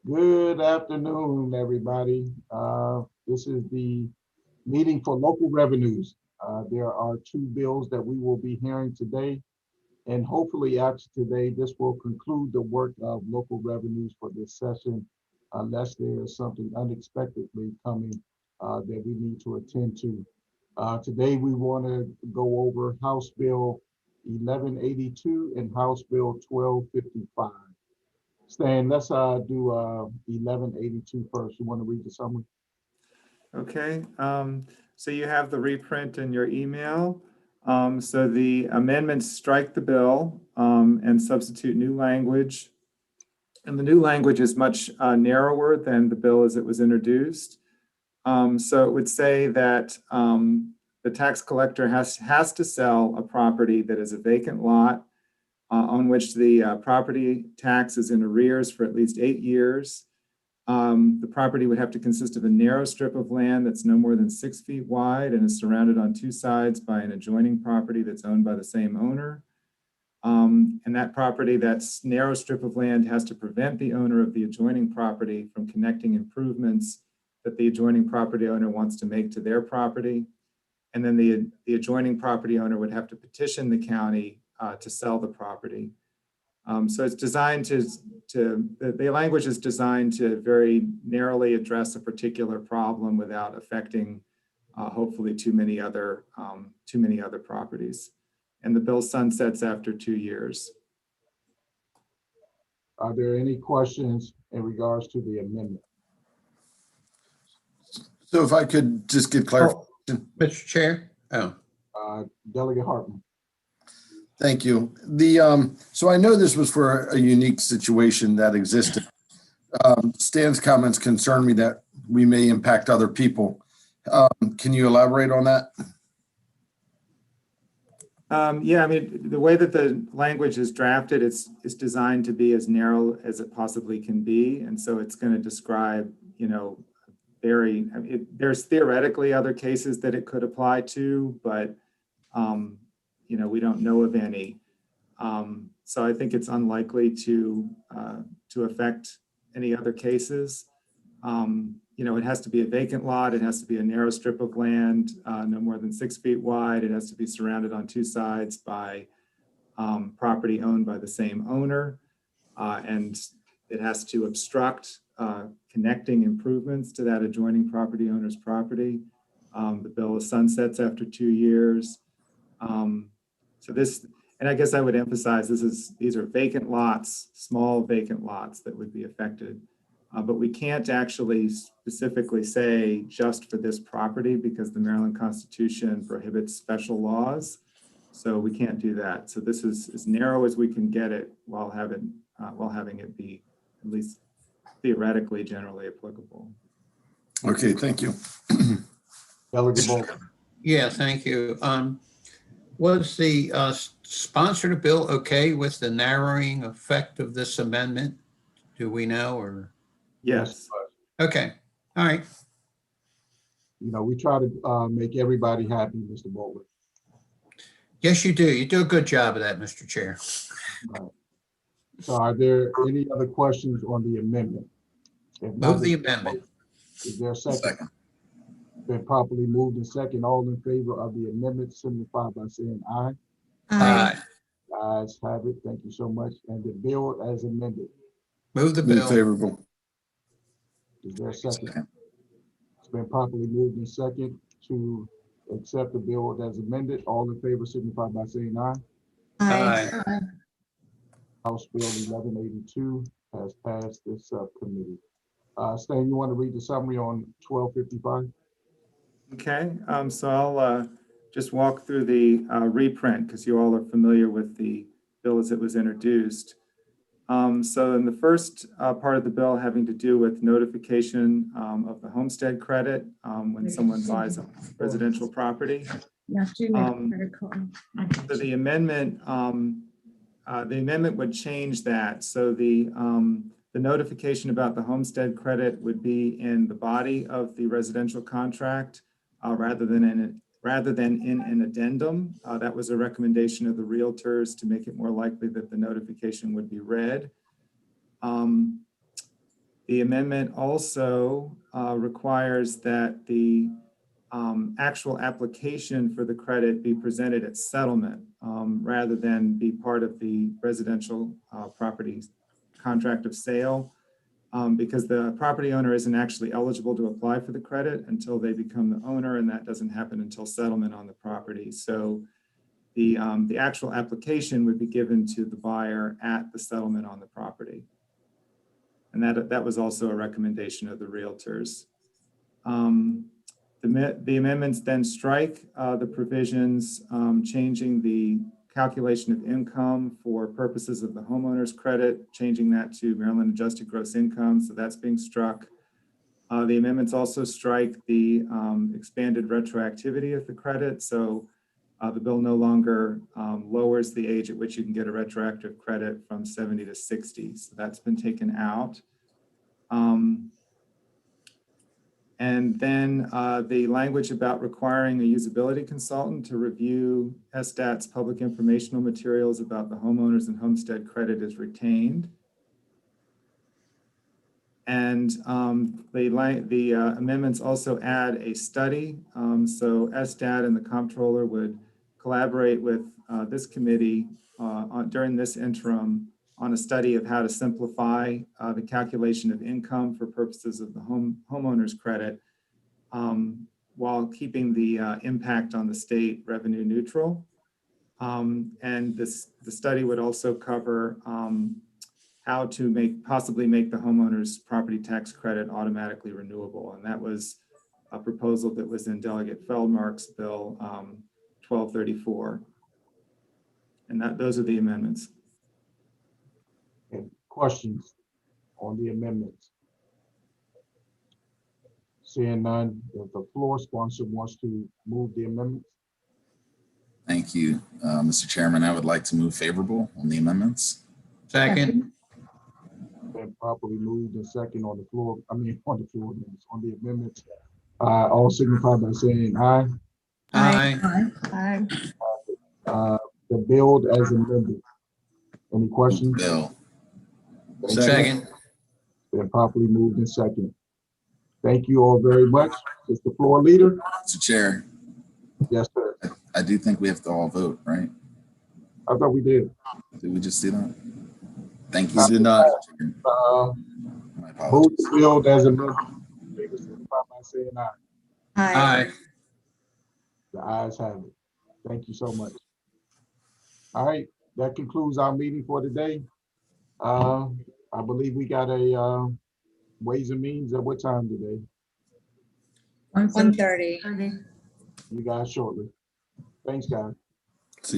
Good afternoon, everybody. This is the meeting for local revenues. There are two bills that we will be hearing today, and hopefully after today, this will conclude the work of local revenues for this session, unless there is something unexpectedly coming that we need to attend to. Today, we want to go over House Bill 1182 and House Bill 1255. Stan, let's do 1182 first. You want to read the summary? Okay, so you have the reprint in your email. So the amendments strike the bill and substitute new language. And the new language is much narrower than the bill as it was introduced. So it would say that the tax collector has to sell a property that is a vacant lot on which the property tax is in arrears for at least 8 years. The property would have to consist of a narrow strip of land that's no more than 6 feet wide and is surrounded on two sides by an adjoining property that's owned by the same owner. And that property, that narrow strip of land, has to prevent the owner of the adjoining property from connecting improvements that the adjoining property owner wants to make to their property. And then the adjoining property owner would have to petition the county to sell the property. So it's designed the language is designed to very narrowly address a particular problem without affecting hopefully too many other properties. And the bill sunsets after 2 years. Are there any questions in regards to the amendment? So if I could just get clarification. Mr. Chair? Delegate Hartman. Thank you. So I know this was for a unique situation that existed. Stan's comments concern me that we may impact other people. Can you elaborate on that? Yeah, I mean, the way that the language is drafted, it's designed to be as narrow as it possibly can be. And so it's going to describe, there's theoretically other cases that it could apply to, but we don't know of any. So I think it's unlikely to affect any other cases. It has to be a vacant lot. It has to be a narrow strip of land, no more than 6 feet wide. It has to be surrounded on two sides by property owned by the same owner. And it has to obstruct connecting improvements to that adjoining property owner's property. The bill sunsets after 2 years. So this, and I guess I would emphasize these are vacant lots, small vacant lots that would be affected. But we can't actually specifically say just for this property because the Maryland Constitution prohibits special laws. So we can't do that. So this is as narrow as we can get it while having it be at least theoretically generally applicable. Okay, thank you. Delegate Bowman. Yeah, thank you. Was the sponsor of the bill okay with the narrowing effect of this amendment? Do we know or? Yes. Okay, all right. We try to make everybody happy, Mr. Bowman. Yes, you do. You do a good job of that, Mr. Chair. So are there any other questions on the amendment? If not, Move the amendment. Is there a second? Been properly moved and second. All in favor of the amendment signify by saying aye. Aye. Ayes have it. Thank you so much. And the bill as amended. Move the Move bill. favorable. Is there a second? It's been properly moved and second to accept the bill as amended. All in favor signify by saying aye. Aye. House Bill 1182 has passed this subcommittee. Stan, you want to read the summary on 1255? Okay, so I'll just walk through the reprint because you all are familiar with the bill as it was introduced. So in the first part of the bill having to do with notification of the homestead credit when someone buys a residential property. So the amendment would change that. So the notification about the homestead credit would be in the body of the residential contract rather than in an addendum. That was a recommendation of the realtors to make it more likely that the notification would be read. The amendment also requires that the actual application for the credit be presented at settlement rather than be part of the residential property contract of sale, because the property owner isn't actually eligible to apply for the credit until they become the owner, and that doesn't happen until settlement on the property. So the actual application would be given to the buyer at the settlement on the property. And that was also a recommendation of the realtors. The amendments then strike the provisions changing the calculation of income for purposes of the homeowner's credit, changing that to Maryland adjusted gross income. So that's being struck. The amendments also strike the expanded retroactivity of the credit. So the bill no longer lowers the age at which you can get a retroactive credit from 70 to 60. So that's been taken out. And then the language about requiring a usability consultant to review SDAT's public informational materials about the homeowners and homestead credit is retained. And the amendments also add a study. So SDAT and the comptroller would collaborate with this committee during this interim on a study of how to simplify the calculation of income for purposes of the homeowner's credit while keeping the impact on the state revenue neutral. And the study would also cover how to possibly make the homeowner's property tax credit automatically renewable. And that was a proposal that was in Delegate Feldmark's bill 1234. And those are the amendments. Okay, questions on the amendments? Seeing none, if the floor sponsor wants to move the amendments. Thank you, Mr. Chairman. I would like to move favorable on the amendments. Second. Been properly moved and second on the floor. On the amendments. All signify by saying aye. Aye. The bill as amended. Any questions? Bill. Thank you. Second. Been properly moved and second. Thank you all very much. Is the floor leader? Mr. Chair, Yes, sir. I do think we have to all vote, right? I thought we did. Did we just do that? Thank you. We did not. My Move apologies. the bill as amended. Favor signify by saying aye. Aye. The ayes have it. Thank you so much. All right, that concludes our meeting for today. I believe we got a Ways and Means at what time today? 1:30. You guys shortly. Thanks, guys.